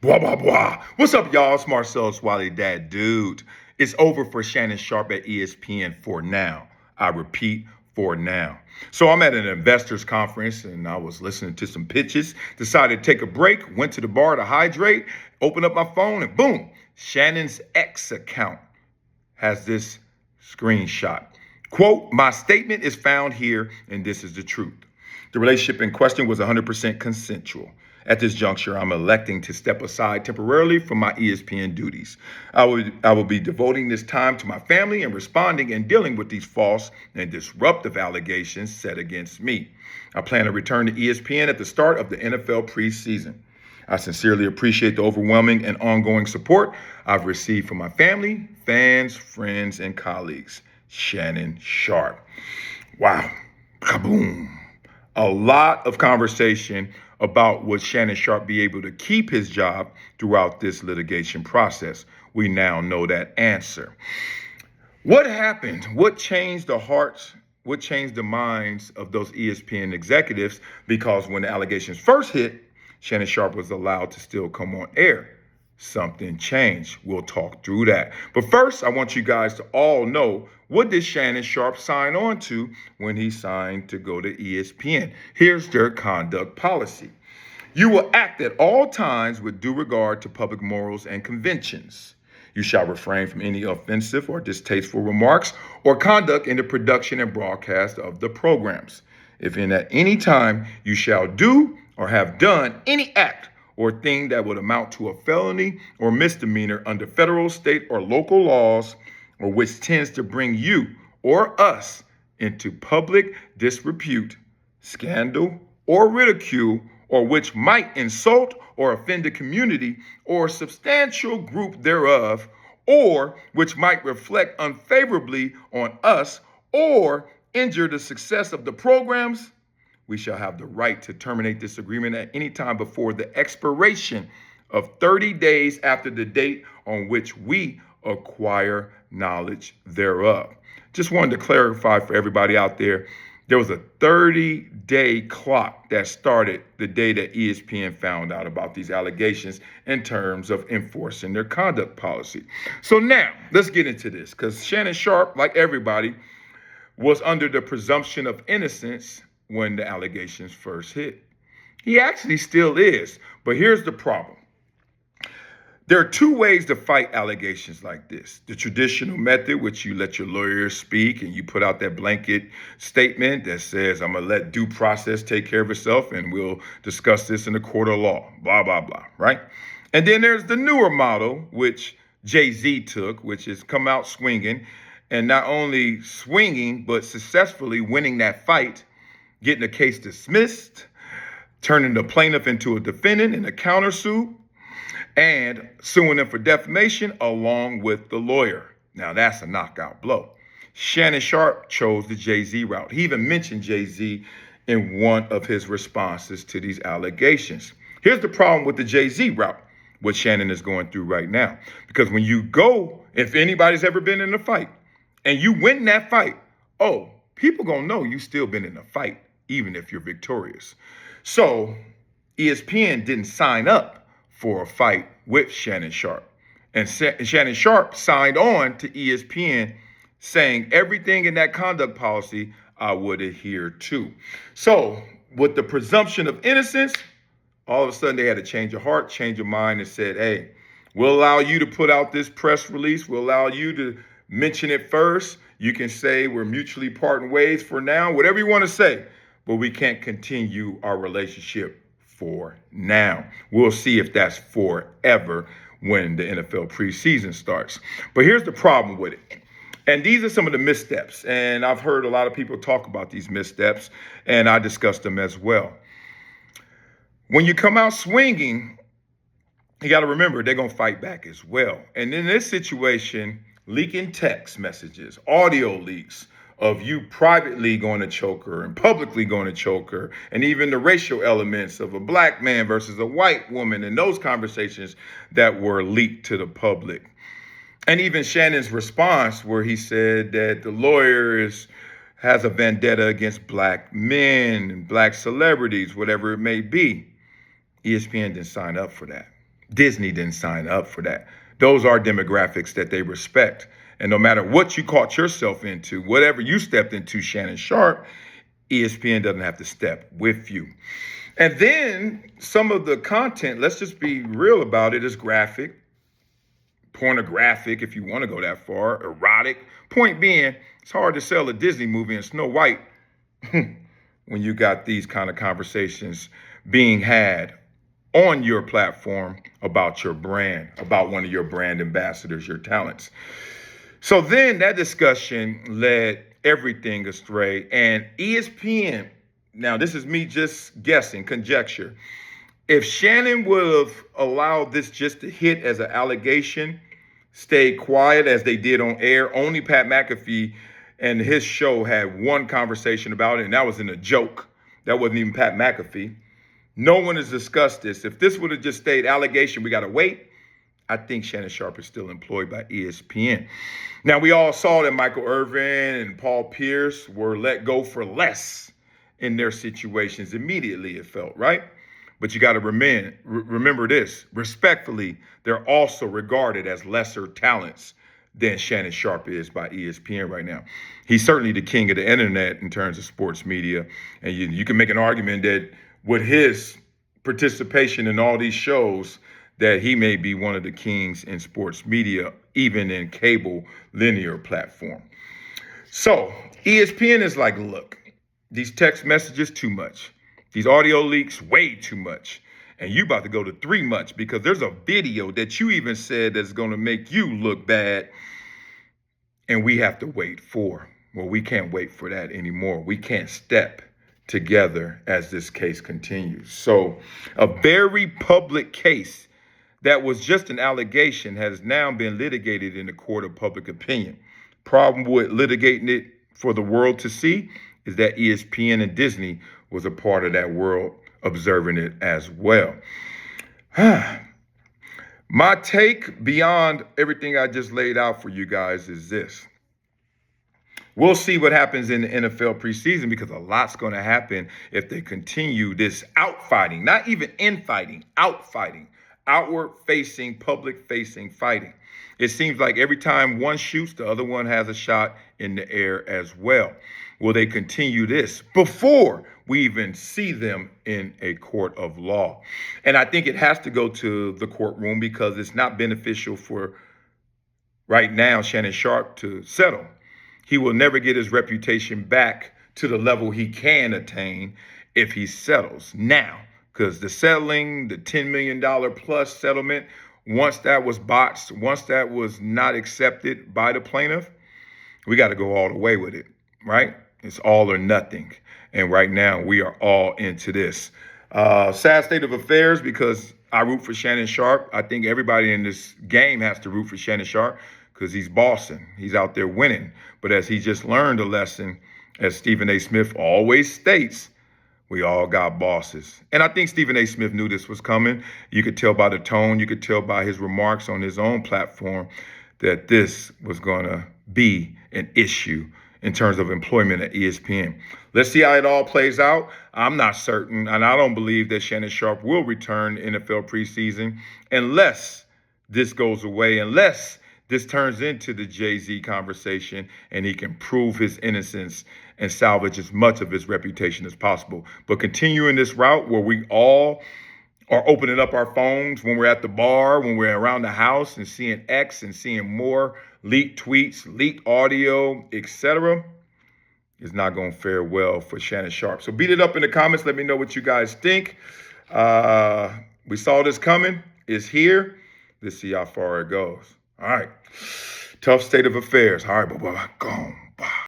Blah, blah, blah. What's up, y'all? It's Marcellus Wiley, that dude. It's over for Shannon Sharpe at ESPN for now. I repeat, for now. So I'm at an investors conference and I was listening to some pitches, decided to take a break, went to the bar to hydrate, opened up my phone, and boom, Shannon's X account has this screenshot. Quote, "My statement is found here and this is the truth. The relationship in question was 100% consensual. At this juncture, I'm electing to step aside temporarily from my ESPN duties. I will be devoting this time to my family and responding and dealing with these false and disruptive allegations set against me. I plan to return to ESPN at the start of the NFL preseason. I sincerely appreciate the overwhelming and ongoing support I've received from my family, fans, friends, and colleagues. Shannon Sharpe." Wow. Kaboom. A lot of conversation about would Shannon Sharpe be able to keep his job throughout this litigation process. We now know that answer. What happened? What changed the hearts? What changed the minds of those ESPN executives? Because when the allegations first hit, Shannon Sharpe was allowed to still come on air. Something changed. We'll talk through that. But first, I want you guys to all know, what did Shannon Sharpe sign on to when he signed to go to ESPN? Here's their conduct policy. "You will act at all times with due regard to public morals and conventions. You shall refrain from any offensive or distasteful remarks or conduct in the production and broadcast of the programs. If at any time you shall do or have done any act or thing that would amount to a felony or misdemeanor under federal, state, or local laws, or which tends to bring you or us into public disrepute, scandal, or ridicule, or which might insult or offend the community or substantial group thereof, or which might reflect unfavorably on us or injure the success of the programs, we shall have the right to terminate this agreement at any time before the expiration of 30 days after the date on which we acquire knowledge thereof." Just wanted to clarify for everybody out there, there was a 30-day clock that started the day that ESPN found out about these allegations in terms of enforcing their conduct policy. So now, let's get into this, because Shannon Sharpe, like everybody, was under the presumption of innocence when the allegations first hit. He actually still is, but here's the problem. There are two ways to fight allegations like this. The traditional method, which you let your lawyers speak and you put out that blanket statement that says, "I'm going to let due process take care of itself and we'll discuss this in the court of law," blah, blah, blah, right? And then there's the newer model, which Jay-Z took, which is come out swinging, and not only swinging, but successfully winning that fight, getting the case dismissed, turning the plaintiff into a defendant in a countersuit, and suing them for defamation along with the lawyer. Now that's a knockout blow. Shannon Sharpe chose the Jay-Z route. He even mentioned Jay-Z in one of his responses to these allegations. Here's the problem with the Jay-Z route, what Shannon is going through right now. Because when you go, if anybody's ever been in a fight, and you win that fight, oh, people gonna know you still been in a fight, even if you're victorious. So ESPN didn't sign up for a fight with Shannon Sharpe. And Shannon Sharpe signed on to ESPN saying everything in that conduct policy I would adhere to. So with the presumption of innocence, all of a sudden they had a change of heart, change of mind, and said, "Hey, we'll allow you to put out this press release. We'll allow you to mention it first. You can say we're mutually parting ways for now, whatever you want to say, but we can't continue our relationship for now. We'll see if that's forever when the NFL preseason starts." But here's the problem with it. And these are some of the missteps. And I've heard a lot of people talk about these missteps, and I discussed them as well. When you come out swinging, you got to remember they're going to fight back as well. And in this situation, leaking text messages, audio leaks of you privately going to choke her and publicly going to choke her, and even the racial elements of a black man versus a white woman, and those conversations that were leaked to the public. And even Shannon's response where he said that the lawyer has a vendetta against black men and black celebrities, whatever it may be. ESPN didn't sign up for that. Disney didn't sign up for that. Those are demographics that they respect. And no matter what you caught yourself into, whatever you stepped into, Shannon Sharpe, ESPN doesn't have to step with you. And then some of the content, let's just be real about it, is graphic, pornographic, if you want to go that far, erotic. Point being, it's hard to sell a Disney movie in Snow White when you got these kind of conversations being had on your platform about your brand, about one of your brand ambassadors, your talents. So then that discussion led everything astray. And ESPN, now this is me just guessing, conjecture. If Shannon would have allowed this just to hit as an allegation, stayed quiet as they did on air, only Pat McAfee and his show had one conversation about it, and that was in a joke. That wasn't even Pat McAfee. No one has discussed this. If this would have just stayed allegation, we got to wait. I think Shannon Sharpe is still employed by ESPN. Now, we all saw that Michael Irvin and Paul Pierce were let go for less in their situations immediately, it felt, right? But you got to remember this. Respectfully, they're also regarded as lesser talents than Shannon Sharpe is by ESPN right now. He's certainly the king of the internet in terms of sports media. And you can make an argument that with his participation in all these shows, that he may be one of the kings in sports media, even in cable linear platform. So ESPN is like, look, these text messages, too much. These audio leaks, way too much. And you about to go to 3 much because there's a video that you even said that's going to make you look bad. And we have to wait for. Well, we can't wait for that anymore. We can't step together as this case continues. So a very public case that was just an allegation has now been litigated in the court of public opinion. Problem with litigating it for the world to see is that ESPN and Disney was a part of that world observing it as well. My take beyond everything I just laid out for you guys is this. We'll see what happens in the NFL preseason because a lot's going to happen if they continue this outfighting, not even infighting, outfighting, outward-facing, public-facing fighting. It seems like every time one shoots, the other one has a shot in the air as well. Will they continue this before we even see them in a court of law? And I think it has to go to the courtroom because it's not beneficial for right now Shannon Sharpe to settle. He will never get his reputation back to the level he can attain if he settles now. Because the settling, the $10 million plus settlement, once that was botched, once that was not accepted by the plaintiff, we got to go all the way with it, right? It's all or nothing. And right now we are all into this. Sad state of affairs because I root for Shannon Sharpe. I think everybody in this game has to root for Shannon Sharpe because he's bossing. He's out there winning. But as he just learned a lesson, as Stephen A. Smith always states, we all got bosses. And I think Stephen A. Smith knew this was coming. You could tell by the tone, you could tell by his remarks on his own platform that this was going to be an issue in terms of employment at ESPN. Let's see how it all plays out. I'm not certain, and I don't believe that Shannon Sharpe will return NFL preseason unless this goes away, unless this turns into the Jay-Z conversation and he can prove his innocence and salvage as much of his reputation as possible. But continuing this route where we all are opening up our phones when we're at the bar, when we're around the house and seeing X and seeing more leaked tweets, leaked audio, etc., is not going to fare well for Shannon Sharpe. So beat it up in the comments. Let me know what you guys think. We saw this coming. It's here. Let's see how far it goes. All right. Tough state of affairs. All right, bye-bye. Gone. Bye.